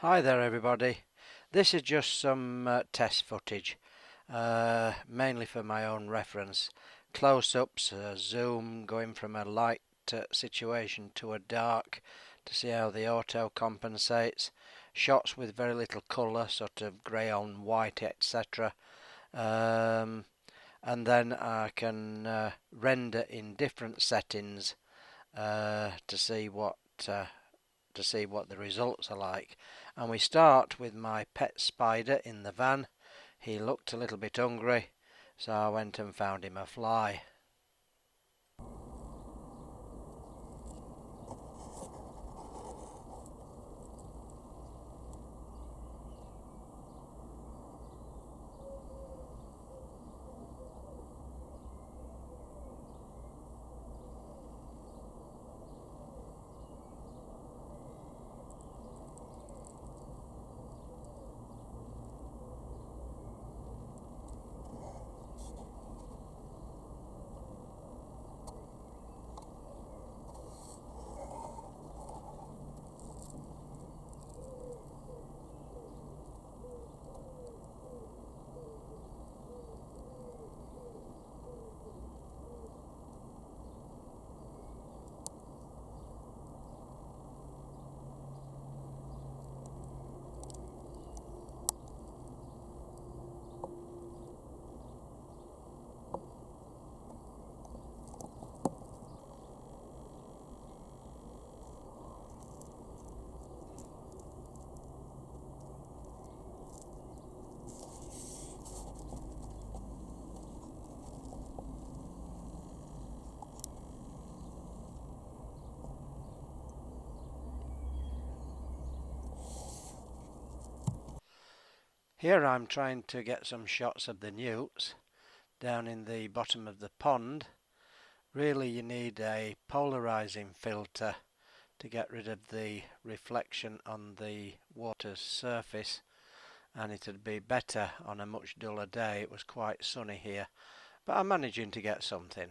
Hi there everybody. This is just some test footage, mainly for my own reference. Close-ups, zoom, going from a light situation to a dark to see how the auto compensates. Shots with very little colour, sort of grey on white, etc. Um, and then I can render in different settings to see what the results are like. And we start with my pet spider in the van. He looked a little bit hungry, so I went and found him a fly. Here I'm trying to get some shots of the newts down in the bottom of the pond. Really you need a polarizing filter to get rid of the reflection on the water's surface, and it'd be better on a much duller day. It was quite sunny here, but I'm managing to get something.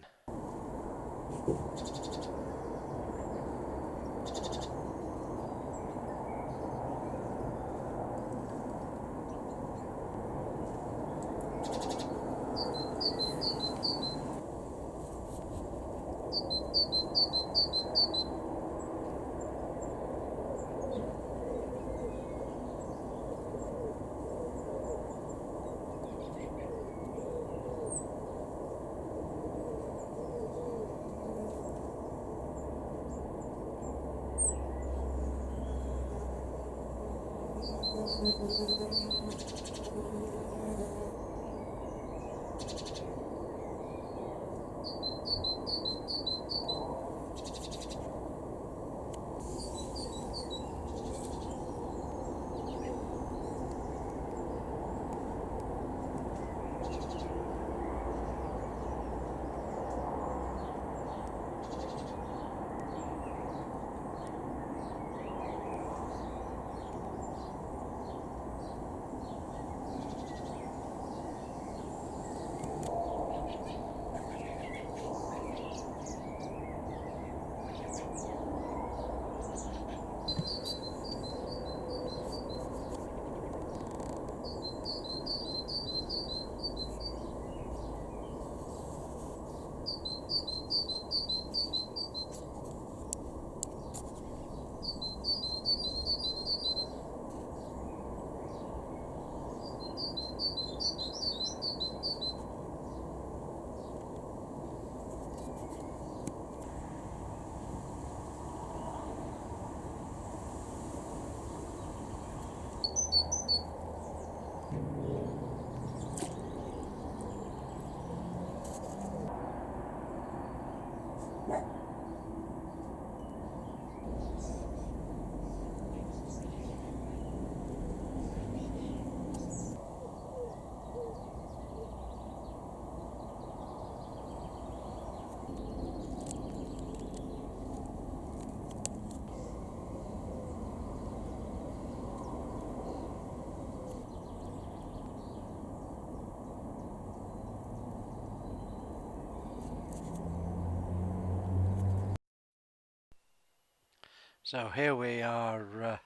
So here we are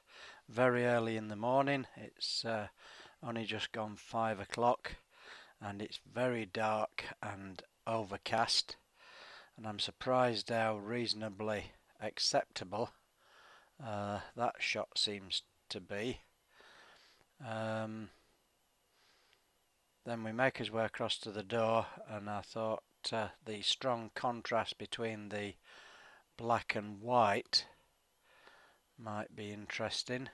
very early in the morning. It's only just gone 5 o'clock and it's very dark and overcast, and I'm surprised how reasonably acceptable that shot seems to be. Then we make our way across to the door, and I thought the strong contrast between the black and white might be interesting.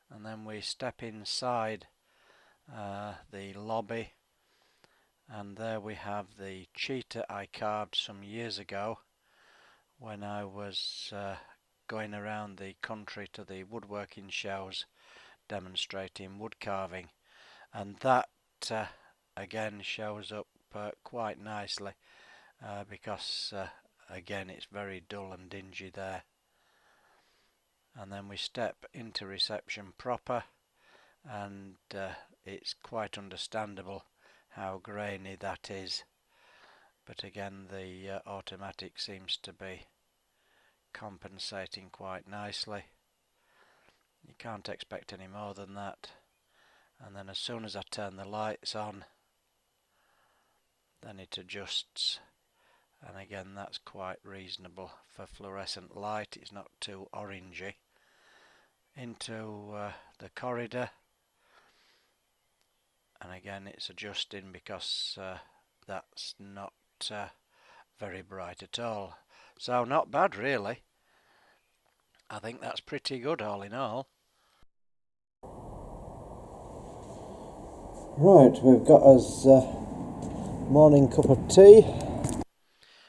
And then we step inside the lobby, and there we have the cheetah I carved some years ago when I was going around the country to the woodworking shows demonstrating wood carving, and that again shows up quite nicely because again it's very dull and dingy there. And then we step into reception proper, and it's quite understandable how grainy that is, but again the automatic seems to be compensating quite nicely. You can't expect any more than that. And then as soon as I turn the lights on, then it adjusts, and again that's quite reasonable for fluorescent light. It's not too orangey. Into the corridor, and again it's adjusting because that's not very bright at all. So not bad really. I think that's pretty good all in all. Right, we've got us morning cup of tea.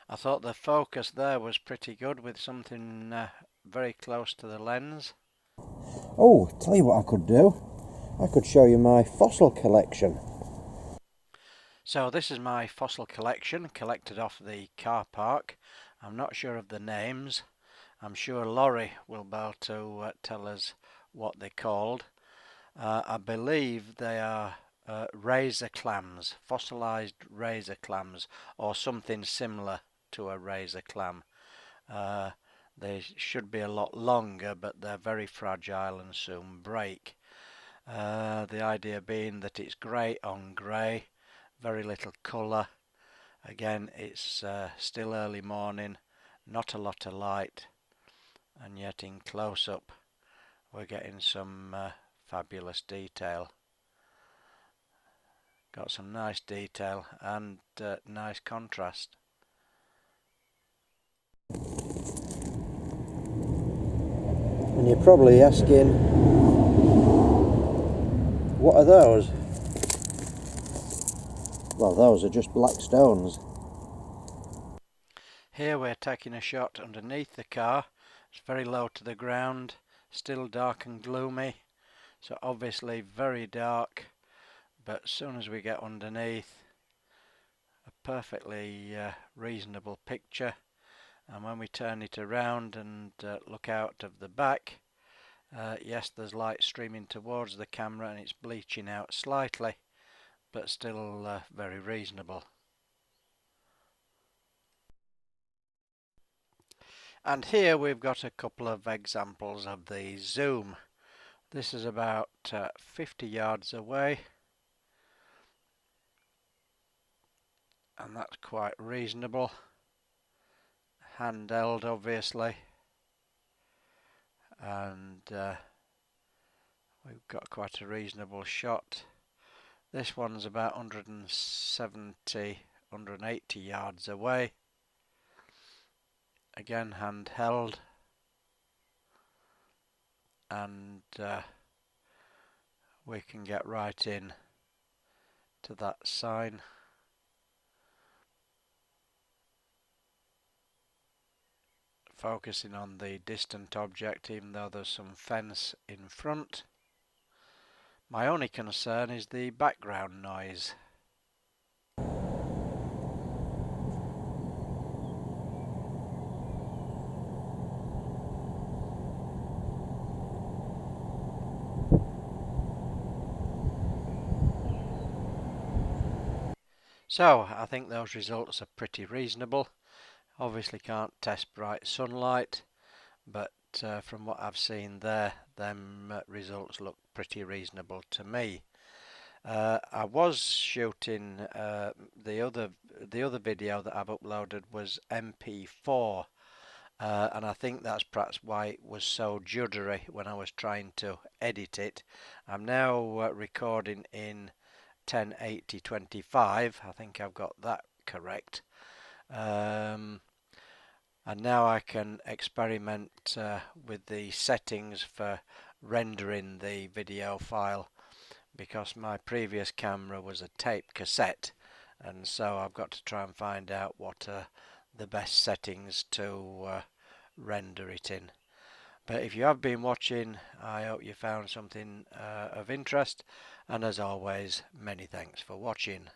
I thought the focus there was pretty good with something very close to the lens. Oh, tell you what I could do. I could show you my fossil collection. So this is my fossil collection, collected off the car park. I'm not sure of the names. I'm sure Laurie will be able to tell us what they're called. I believe they are razor clams, fossilized razor clams, or something similar to a razor clam. They should be a lot longer, but they're very fragile and soon break. The idea being that it's grey on grey, very little colour. Again, it's still early morning, not a lot of light, and yet in close-up we're getting some fabulous detail. Got some nice detail and nice contrast. And you're probably asking, what are those? Well, those are just black stones. Here we're taking a shot underneath the car. It's very low to the ground, still dark and gloomy, so obviously very dark, but as soon as we get underneath, a perfectly reasonable picture. And when we turn it around and look out of the back, yes, there's light streaming towards the camera and it's bleaching out slightly, but still very reasonable. And here we've got a couple of examples of the zoom. This is about 50 yards away, and that's quite reasonable. Handheld obviously, and we've got quite a reasonable shot. This one's about 170, 180 yards away. Again handheld, and we can get right in to that sign. Focusing on the distant object, even though there's some fence in front. My only concern is the background noise. So I think those results are pretty reasonable. Obviously can't test bright sunlight, but from what I've seen there, them results look pretty reasonable to me. I was shooting the other video that I've uploaded was MP4, and I think that's perhaps why it was so juddery when I was trying to edit it. I'm now recording in 1080-25. I think I've got that correct. Um, and now I can experiment with the settings for rendering the video file, because my previous camera was a tape cassette, and so I've got to try and find out what are the best settings to render it in. But if you have been watching, I hope you found something of interest, and as always, many thanks for watching.